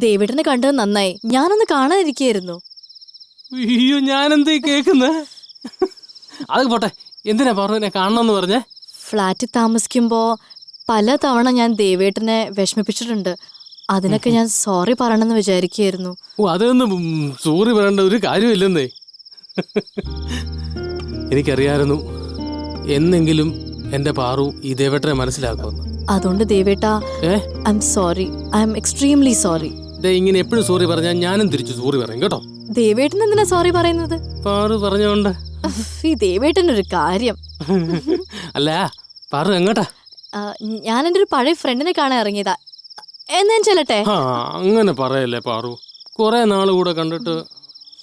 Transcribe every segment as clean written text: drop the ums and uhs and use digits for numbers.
ദേവേട്ടനെ കണ്ടത് നന്നായി. ഞാനൊന്ന് കാണാനിരിക്കായിരുന്നു. അയ്യോ, ഞാനെന്തേ കേക്കുന്നേ? അത് പോട്ടെ, എന്തിനാ പറഞ്ഞെ കാണണമെന്ന് പറഞ്ഞേ? ഫ്ലാറ്റിൽ താമസിക്കുമ്പോ പല തവണ ഞാൻ ദേവേട്ടനെ വിഷമിപ്പിച്ചിട്ടുണ്ട്. അതിനൊക്കെ ഞാൻ സോറി പറയണമെന്ന് വിചാരിക്കുകയായിരുന്നു. ഓ, അതൊന്നും സോറി പറയേണ്ട ഒരു കാര്യമില്ലെന്നേ. എനിക്കറിയായിരുന്നു എന്നെങ്കിലും എന്റെ പാറു ഈ ദേവേട്ടനെ മനസ്സിലാക്കുമെന്ന്. അതുകൊണ്ട് ദേവേട്ടാ, I'm sorry. I'm extremely sorry. ഇങ്ങനെ എപ്പോഴും സോറി പറഞ്ഞാൽ ഞാനും തിരിച്ചു സോറി പറയും കേട്ടോ. ദേവേട്ടൻ എന്തിനാ സോറി പറയുന്നത്? പാറു പറഞ്ഞോണ്ട്. ഈ ദേവേട്ടൻ്റെ ഒരു കാര്യം. അല്ല, പാറു എങ്ങോട്ടാ? ഞാൻ എൻ്റെ ഒരു പഴയ ഫ്രണ്ടിനെ കാണാൻ ഇറങ്ങിയതാ. എന്നാ ചെല്ലട്ടെ? അങ്ങനെ പറയല്ലേ പാറു, കൊറേ നാള് കൂടെ കണ്ടിട്ട്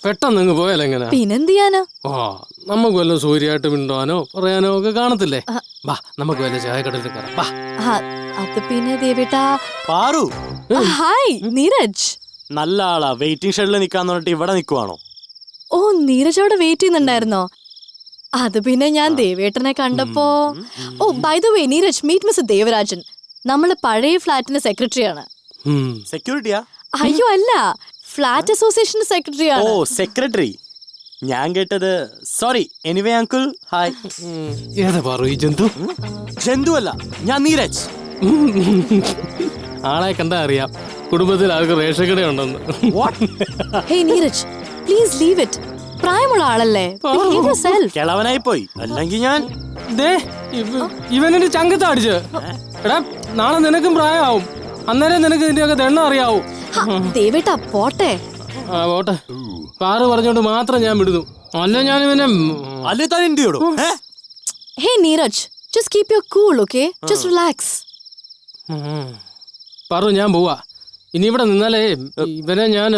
പെട്ടെന്ന് പോയാലോ എങ്ങനെ? പിന്നെന്ത് ചെയ്യാനാ? നമുക്ക് വല്ല സൂര്യായിട്ട് മിണ്ടാനോ പറയാനോ ഒക്കെ കാണത്തില്ലേ? വാ, നമുക്ക് വല്ല ചായക്കടയിൽ കയറാം. വാ. അത് പിന്നെ ദേവേട്ടാ. പാറു, ഹായ് നീരജ്. നല്ല ആളാ. വെയിറ്റിംഗ് ഷെഡിൽ നിക്കാന്ന് പറഞ്ഞിട്ട് ഇവിടെ നിക്കുവാണോ? ഓ, നീരജ് അവിടെ വെയിറ്റ് ചെയ്യുന്നുണ്ടായിരുന്നോ? അത് പിന്നെ ഞാൻ ദേവേട്ടനെ കണ്ടപ്പോ. Oh, by the way Neeraj, meet mister Devarajan. നമ്മള് പഴയ ഫ്ലാറ്റിന്റെ സെക്രട്ടറിയാണ്. സെക്യൂരിറ്റിയാ? അയ്യോ അല്ല, ഫ്ലാറ്റ് അസോസിയേഷൻ സെക്രട്ടറിയാണ്. ഓ, സെക്രട്ടറി. ഞാൻ കേട്ടത്. സോറി. Anyway uncle, hi. ഏതാ പാറു ഈ ജന്തു? ജന്തു അല്ല, ഞാൻ നീരജ്. ആളെ കണ്ടാ അറിയാം കുടുംബത്തിൽ ആൾക്ക് റേഷൻ കടയുണ്ടെന്ന്. Hey Neeraj, please leave it. പ്രായമുള്ള ആളല്ലേ, ബിഹേവ് യുവർസെൽഫ്. കിളവനായി പോയി, അല്ലെങ്കിൽ ഞാൻ ഇവനെ ചങ്കത്ത് അടിച്ച്. എടാ, നാളെ നിനക്കും പ്രായമാവും. അന്നേരം നിനക്ക് ഇതിന്റെയൊക്കെ ദണ്ണം അറിയാവൂ. ദേവേട്ടാ പോട്ടെ. പോട്ടെ, പാറു പറഞ്ഞോണ്ട് മാത്രം ഞാൻ വിടുന്നു. അല്ല ഞാൻ ഇവനെ അല്ലേ താൻ എന്ത് ചെയ്യടോ? Hey Neeraj, just keep your cool, okay? Just relax. Paru, ഞാൻ പോവാ. ഇനി ഇവിടെ നിന്നാലേ ഇവനെ ഞാൻ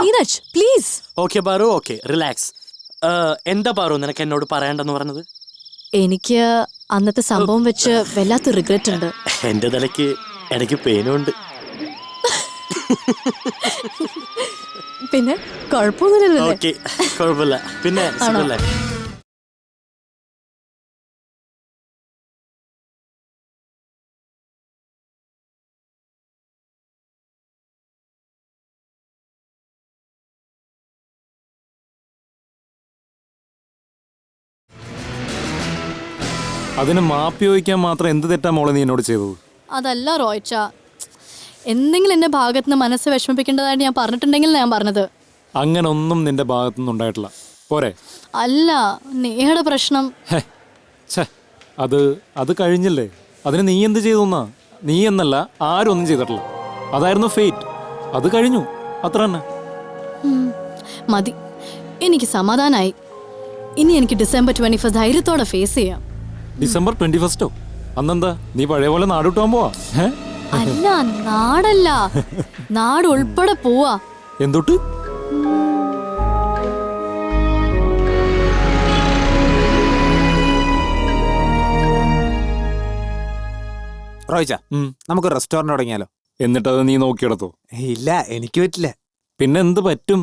Neeraj please. Okay Paru, okay, relax. എന്താ പാറു നിനക്ക് എന്നോട് പറയണ്ടെന്ന് പറഞ്ഞത്? എനിക്ക് അന്നത്തെ സംഭവം വെച്ച് വല്ലാത്ത റിഗ്രറ്റ് ഉണ്ട്. എന്റെ തലയ്ക്ക് ഇടയ്ക്ക് പേനുണ്ട്. പിന്നെ കുഴപ്പമൊന്നുമില്ലല്ലോ? ഓക്കെ, കുഴപ്പമില്ല. പിന്നെ സുഖല്ലേ? അതിന് മാപ്പി ചോദിക്കാൻ മാത്രം എന്ത് തെറ്റാ മോളെ നീ എന്നോട് ചെയ്തത്? അതല്ല റോയ്ച്ച, എന്തെങ്കിലും എന്റെ ഭാഗത്ത് നിന്ന് മനസ്സ് വിഷമിപ്പിക്കേണ്ടതായിട്ട് ഞാൻ പറഞ്ഞിട്ടുണ്ടെങ്കിൽ ഞാൻ പറഞ്ഞത്. അങ്ങനെ ഒന്നും നിന്റെ ഭാഗത്തുനിന്ന് ഉണ്ടായിട്ടില്ല, പോരെ? അല്ല, നേഹയുടെ പ്രശ്നം. അത് കഴിഞ്ഞില്ലേ? അതിന് നീ എന്ത് ചെയ്തെന്നാ? നീ എന്നല്ല, ആരും ഒന്നും ചെയ്തിട്ടില്ല. അതായിരുന്നു ഫേറ്റ്. അത് കഴിഞ്ഞു, അത്ര തന്നെ. മതി, എനിക്ക് സമാധാനായി. ഇനി എനിക്ക് ഡിസംബർ 21 ധൈര്യത്തോടെ ഫേസ് ചെയ്യാം. ഡിസംബർ 21 അന്നെന്താ നീ പഴയ പോലെ നാട് വിട്ടാൻ പോവാ? അല്ല, നാടല്ല, നാട് ഉൾപ്പെടെ പോവാ. എന്തൊട്ട്? റോയിച്ച, നമുക്ക് റെസ്റ്റോറന്റ് തുടങ്ങിയാലോ? എന്നിട്ടത് നീ നോക്കിയെടുത്തോ? ഇല്ല, എനിക്ക് പറ്റില്ല. പിന്നെ എന്ത് പറ്റും?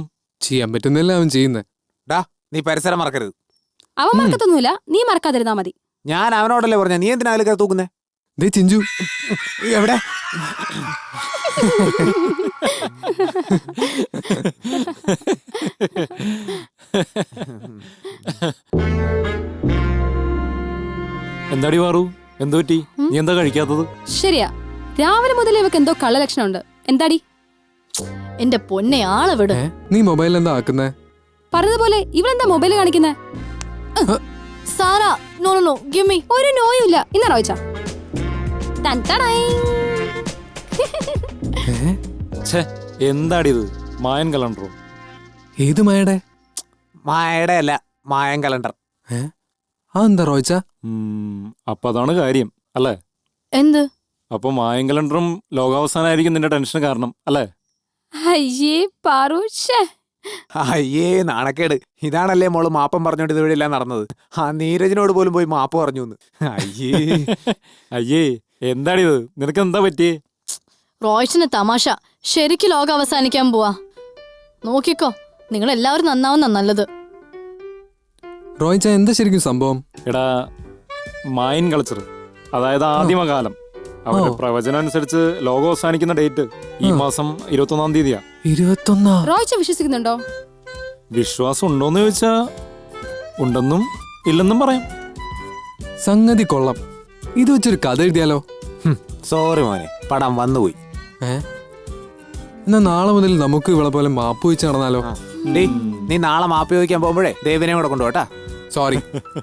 ചെയ്യാൻ പറ്റുന്നില്ല അവൻ ചെയ്യുന്നത്. ഡാ, നീ പരിസരം മറക്കരുത്. അവൻ മറക്കത്തൊന്നുമില്ല, നീ മറക്കാതിരുന്നാ മതി. ഞാൻ അവനോടല്ലേ പറഞ്ഞ, നീ എന്തിനാ അതിൽ തൂക്കുന്നേ? ചിഞ്ചു എവിടെ? എന്താടി വാറു, എന്തു പറ്റി? നീ എന്താ കഴിക്കാത്തത്? ശരിയാ, രാവിലെ മുതൽ ഇവക്ക് എന്തോ കള്ളലക്ഷണമുണ്ട്. എന്താടി? എന്റെ പൊന്നെ, ആളെ വിട്. നീ മൊബൈൽ എന്താ ആക്കുന്നേ? പറഞ്ഞതുപോലെ ഇവളെന്താ മൊബൈൽ കാണിക്കുന്നേ? Sara, no no no, give me. ഒരു നോയും ഇല്ല. ഇന്നാ റോയിച്ച. എന്താടി ഇത്? മായൻ കലണ്ടറോ? ഏത് മായയുടെ? മായയുടെ അല്ല, മായൻ കലണ്ടർ. അതെന്താ റോയിച്ച? അപ്പൊ അതാണ് കാര്യം അല്ലേ? എന്ത്? അപ്പൊ മായൻ കലണ്ടറും ലോകാവസാനായിരിക്കും നിന്റെ ടെൻഷൻ കാരണം അല്ലേ? അയ്യേ പാറു, അയ്യേ നാണക്കേട്. ഇതാണല്ലേ മോള് മാപ്പം പറഞ്ഞോണ്ട് ഇതുവഴി എല്ലാം നടന്നത്. ആ നീരജിനോട് പോലും പോയി മാപ്പ് പറഞ്ഞു. അയ്യേ അയ്യേ, എന്താണിത്? നിനക്ക് എന്താ പറ്റിയേ? റോയ്ച്ചന് തമാശ. ശരിക്കും ലോകം അവസാനിക്കാൻ പോവാ. നോക്കിക്കോ, നിങ്ങൾ എല്ലാവരും നന്നാവുന്ന നല്ലത്. റോയിച്ച, എന്താ ശരിക്കും സംഭവം? എടാ, മായൻ കൾച്ചർ, അതായത് ആദിമകാലം, അവരുടെ പ്രവചനം അനുസരിച്ച് ലോകം അവസാനിക്കുന്ന ഡേറ്റ് ഈ മാസം 21-ാം തീയതിയാ. 21. റോയ്ച്ച വിശ്വസിക്കുന്നുണ്ടോ? വിശ്വാസം ഉണ്ടോന്ന് ചോദിച്ചാ ഉണ്ടെന്നും ഇല്ലെന്നും പറയാം. സംഗതി കൊള്ളാം. ഇത് വെച്ചൊരു കഥ എഴുതിയാലോ? സോറി മോനെ, പടം വന്നുപോയി. എന്നാ നാളെ മുതൽ നമുക്ക് ഇവളെ പോലെ മാപ്പ് വെച്ച് നടന്നാലോ? ഡേയ്, നീ നാളെ മാപ്പി വയ്ക്കാൻ പോകുമ്പോഴേ ദേവിനെ കൂടെ കൊണ്ടുപോട്ടാ. സോറി,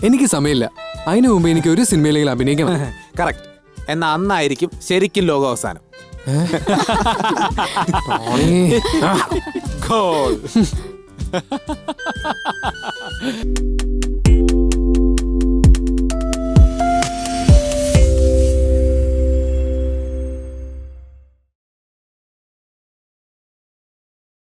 എനിക്ക് സമയമില്ല. അതിനു മുമ്പ് എനിക്ക് ഒരു സിനിമയിലെങ്കിലും അഭിനയിക്കണം. കറക്റ്റ്. എന്നാ അന്നായിരിക്കും ശരിക്കും ലോക അവസാനം. ടോണി. Goal.